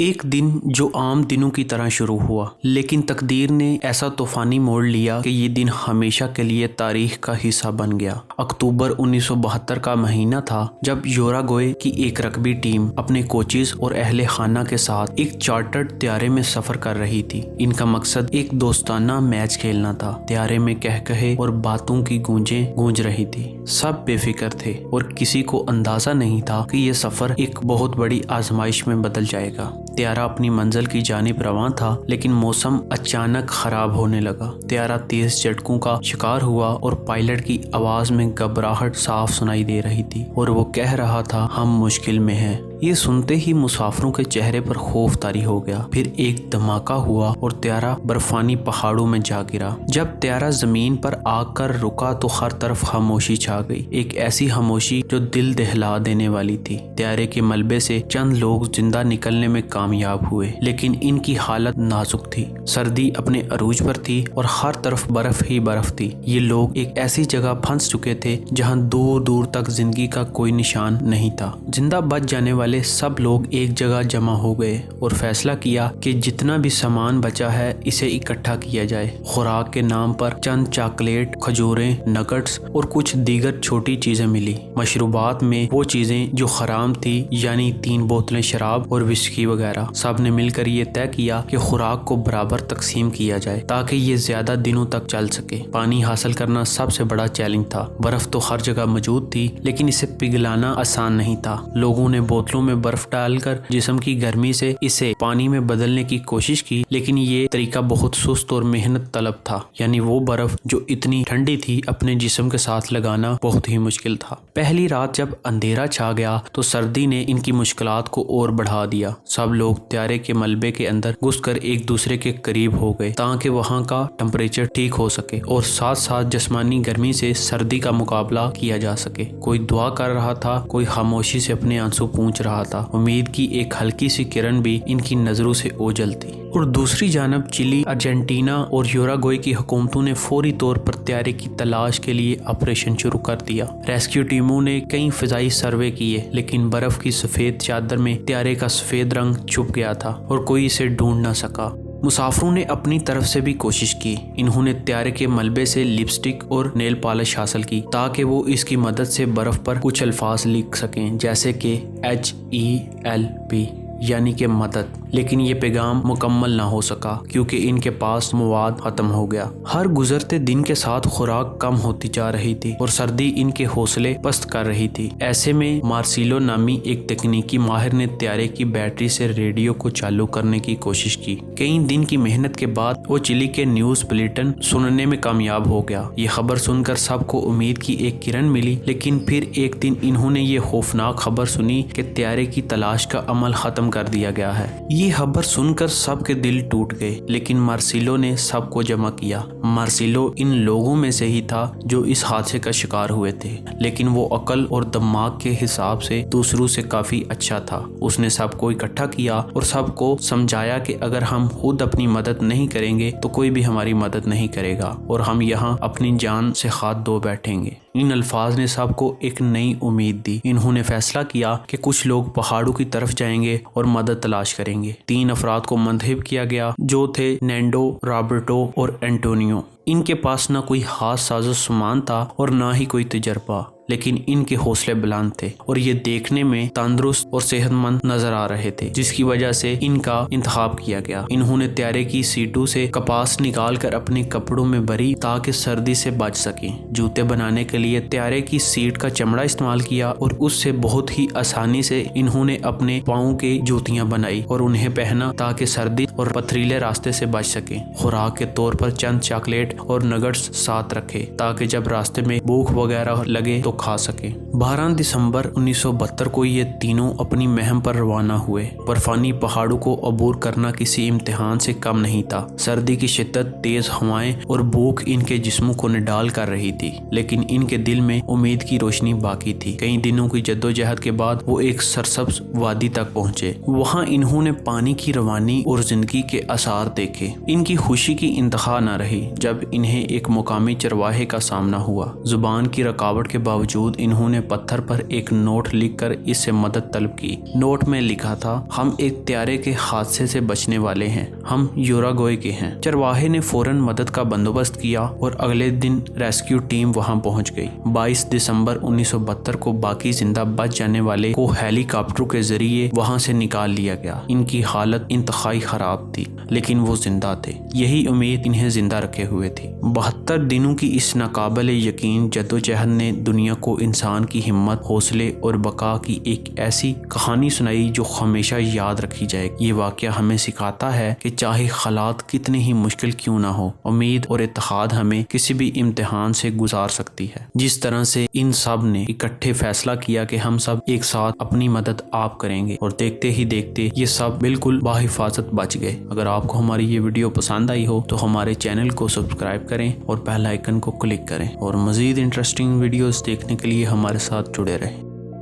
ایک دن جو عام دنوں کی طرح شروع ہوا، لیکن تقدیر نے ایسا طوفانی موڑ لیا کہ یہ دن ہمیشہ کے لیے تاریخ کا حصہ بن گیا۔ اکتوبر 1972 کا مہینہ تھا جب یوراگوئے کی ایک رگبی ٹیم اپنے کوچز اور اہل خانہ کے ساتھ ایک چارٹرڈ طیارے میں سفر کر رہی تھی۔ ان کا مقصد ایک دوستانہ میچ کھیلنا تھا۔ طیارے میں کہکہے اور باتوں کی گونجیں گونج رہی تھی۔ سب بے فکر تھے اور کسی کو اندازہ نہیں تھا کہ یہ سفر ایک بہت بڑی آزمائش میں بدل جائے گا۔ طیارہ اپنی منزل کی جانب رواں تھا، لیکن موسم اچانک خراب ہونے لگا۔ طیارہ تیز جھٹکوں کا شکار ہوا اور پائلٹ کی آواز میں گھبراہٹ صاف سنائی دے رہی تھی اور وہ کہہ رہا تھا، ہم مشکل میں ہیں۔ یہ سنتے ہی مسافروں کے چہرے پر خوف طاری ہو گیا۔ پھر ایک دھماکہ ہوا اور طیارہ برفانی پہاڑوں میں جا گرا۔ جب طیارہ زمین پر آ کر رکا تو ہر طرف خاموشی چھا گئی، ایک ایسی خاموشی جو دل دہلا دینے والی تھی۔ طیارے کے ملبے سے چند لوگ زندہ نکلنے میں کامیاب ہوئے، لیکن ان کی حالت نازک تھی۔ سردی اپنے عروج پر تھی اور ہر طرف برف ہی برف تھی۔ یہ لوگ ایک ایسی جگہ پھنس چکے تھے جہاں دور دور تک زندگی کا کوئی نشان نہیں تھا۔ زندہ بچ جانے والے سب لوگ ایک جگہ جمع ہو گئے اور فیصلہ کیا کہ جتنا بھی سامان بچا ہے اسے اکٹھا کیا جائے۔ خوراک کے نام پر چند چاکلیٹ، کھجوریں، نگٹس اور کچھ دیگر چھوٹی چیزیں ملی۔ مشروبات میں وہ چیزیں جو حرام تھی، یعنی 3 بوتلیں شراب اور وسکی وغیرہ۔ سب نے مل کر یہ طے کیا کہ خوراک کو برابر تقسیم کیا جائے تاکہ یہ زیادہ دنوں تک چل سکے۔ پانی حاصل کرنا سب سے بڑا چیلنج تھا۔ برف تو ہر جگہ موجود تھی، لیکن اسے پگھلانا آسان نہیں تھا۔ لوگوں نے بوتلوں میں برف ڈال کر جسم کی گرمی سے اسے پانی میں بدلنے کی کوشش کی، لیکن یہ طریقہ بہت سست اور محنت طلب تھا۔ یعنی وہ برف جو اتنی ٹھنڈی تھی، اپنے جسم کے ساتھ لگانا بہت ہی مشکل تھا۔ پہلی رات جب اندھیرا چھا گیا تو سردی نے ان کی مشکلات کو اور بڑھا دیا۔ سب لوگ طیارے کے ملبے کے اندر گھس کر ایک دوسرے کے قریب ہو گئے تاکہ وہاں کا ٹمپریچر ٹھیک ہو سکے اور ساتھ ساتھ جسمانی گرمی سے سردی کا مقابلہ کیا جا سکے۔ کوئی دعا کر رہا تھا، کوئی خاموشی سے اپنے آنسو پونچھ رہا تھا۔ امید کی ایک ہلکی سی کرن بھی ان کی نظروں سے اوجھل تھی۔ اور دوسری جانب چلی، ارجنٹینا اور یوراگوئے کی حکومتوں نے فوری طور پر طیارے کی تلاش کے لیے آپریشن شروع کر دیا۔ ریسکیو ٹیموں نے کئی فضائی سروے کیے، لیکن برف کی سفید چادر میں طیارے کا سفید رنگ چھپ گیا تھا اور کوئی اسے ڈھونڈ نہ سکا۔ مسافروں نے اپنی طرف سے بھی کوشش کی۔ انہوں نے طیارے کے ملبے سے لپسٹک اور نیل پالش حاصل کی تاکہ وہ اس کی مدد سے برف پر کچھ الفاظ لکھ سکیں، جیسے کہ HELP یعنی کہ مدد، لیکن یہ پیغام مکمل نہ ہو سکا کیونکہ ان کے پاس مواد ختم ہو گیا۔ ہر گزرتے دن کے ساتھ خوراک کم ہوتی جا رہی تھی اور سردی ان کے حوصلے پست کر رہی تھی۔ ایسے میں مارسیلو نامی ایک تکنیکی ماہر نے طیارے کی بیٹری سے ریڈیو کو چالو کرنے کی کوشش کی۔ کئی دن کی محنت کے بعد وہ چلی کے نیوز بلیٹن سننے میں کامیاب ہو گیا۔ یہ خبر سن کر سب کو امید کی ایک کرن ملی، لیکن پھر ایک دن انہوں نے یہ خوفناک خبر سنی کہ طیارے کی تلاش کا عمل ختم کر دیا گیا ہے۔ یہ خبر سن کر سب کے دل ٹوٹ گئے، لیکن مارسیلو نے سب کو جمع کیا۔ مارسیلو ان لوگوں میں سے ہی تھا جو اس حادثے کا شکار ہوئے تھے، لیکن وہ عقل اور دماغ کے حساب سے دوسروں سے کافی اچھا تھا۔ اس نے سب کو اکٹھا کیا اور سب کو سمجھایا کہ اگر ہم خود اپنی مدد نہیں کریں گے تو کوئی بھی ہماری مدد نہیں کرے گا اور ہم یہاں اپنی جان سے ہاتھ دھو بیٹھیں گے۔ ان الفاظ نے سب کو ایک نئی امید دی۔ انہوں نے فیصلہ کیا کہ کچھ لوگ پہاڑوں کی طرف جائیں گے اور مدد تلاش کریں گے۔ 3 افراد کو منتخب کیا گیا جو تھے نینڈو، رابرٹو اور اینٹونیو۔ ان کے پاس نہ کوئی خاص ساز و سامان تھا اور نہ ہی کوئی تجربہ، لیکن ان کے حوصلے بلند تھے اور یہ دیکھنے میں تندرست اور صحت مند نظر آ رہے تھے، جس کی وجہ سے ان کا انتخاب کیا گیا۔ انہوں نے طیارے کی سیٹوں سے کپاس نکال کر اپنے کپڑوں میں بھری تاکہ سردی سے بچ سکیں۔ جوتے بنانے کے لیے طیارے کی سیٹ کا چمڑا استعمال کیا اور اس سے بہت ہی آسانی سے انہوں نے اپنے پاؤں کی جوتیاں بنائی اور انہیں پہنا تاکہ سردی اور پتھریلے راستے سے بچ سکیں۔ خوراک کے طور پر چند چاکلیٹ اور نگٹس ساتھ رکھے تاکہ جب راستے میں بھوک وغیرہ لگے تو کھا سکیں۔ 12 دسمبر 1972 کو یہ تینوں اپنی مہم پر روانہ ہوئے۔ برفانی پہاڑوں کو عبور کرنا کسی امتحان سے کم نہیں تھا۔ سردی کی شدت، تیز ہوائیں اور بھوک ان کے جسموں کو نڈال کر رہی تھی، لیکن ان کے دل میں امید کی روشنی باقی تھی۔ کئی دنوں کی جدوجہد کے بعد وہ ایک سرسبز وادی تک پہنچے۔ وہاں انہوں نے پانی کی روانی اور زندگی کے آثار دیکھے۔ ان کی خوشی کی انتہا نہ رہی جب جب انہیں ایک مقامی چرواہے کا سامنا ہوا۔ زبان کی رکاوٹ کے باوجود انہوں نے پتھر پر ایک نوٹ لکھ کر اس سے مدد طلب کی۔ نوٹ میں لکھا تھا، ہم ایک طیارے کے حادثے سے بچنے والے ہیں، ہم یوراگوئے کے ہیں۔ چرواہے نے فوراً مدد کا بندوبست کیا اور اگلے دن ریسکیو ٹیم وہاں پہنچ گئی۔ 22 دسمبر 1972 کو باقی زندہ بچ جانے والے کو ہیلی کاپٹروں کے ذریعے وہاں سے نکال لیا گیا۔ ان کی حالت انتہائی خراب تھی لیکن وہ زندہ تھے، یہی امید انہیں زندہ رکھے ہوئے تھی۔ 72 دنوں کی اس ناقابل یقین جدوجہد نے دنیا کو انسان کی ہمت، حوصلے اور بقا کی ایک ایسی کہانی سنائی جو ہمیشہ یاد رکھی جائے گی۔ یہ واقعہ ہمیں سکھاتا ہے کہ چاہے حالات کتنے ہی مشکل کیوں نہ ہو، امید اور اتحاد ہمیں کسی بھی امتحان سے گزار سکتی ہے۔ جس طرح سے ان سب نے اکٹھے فیصلہ کیا کہ ہم سب ایک ساتھ اپنی مدد آپ کریں گے، اور دیکھتے ہی دیکھتے یہ سب بالکل باحفاظت بچ گئے۔ اگر آپ کو ہماری یہ ویڈیو پسند آئی ہو تو ہمارے چینل کو سبسکرائب کریں اور بیل آئیکن کو کلک کریں، اور مزید انٹرسٹنگ ویڈیوز دیکھنے کے لیے ہمارے ساتھ جڑے رہیں۔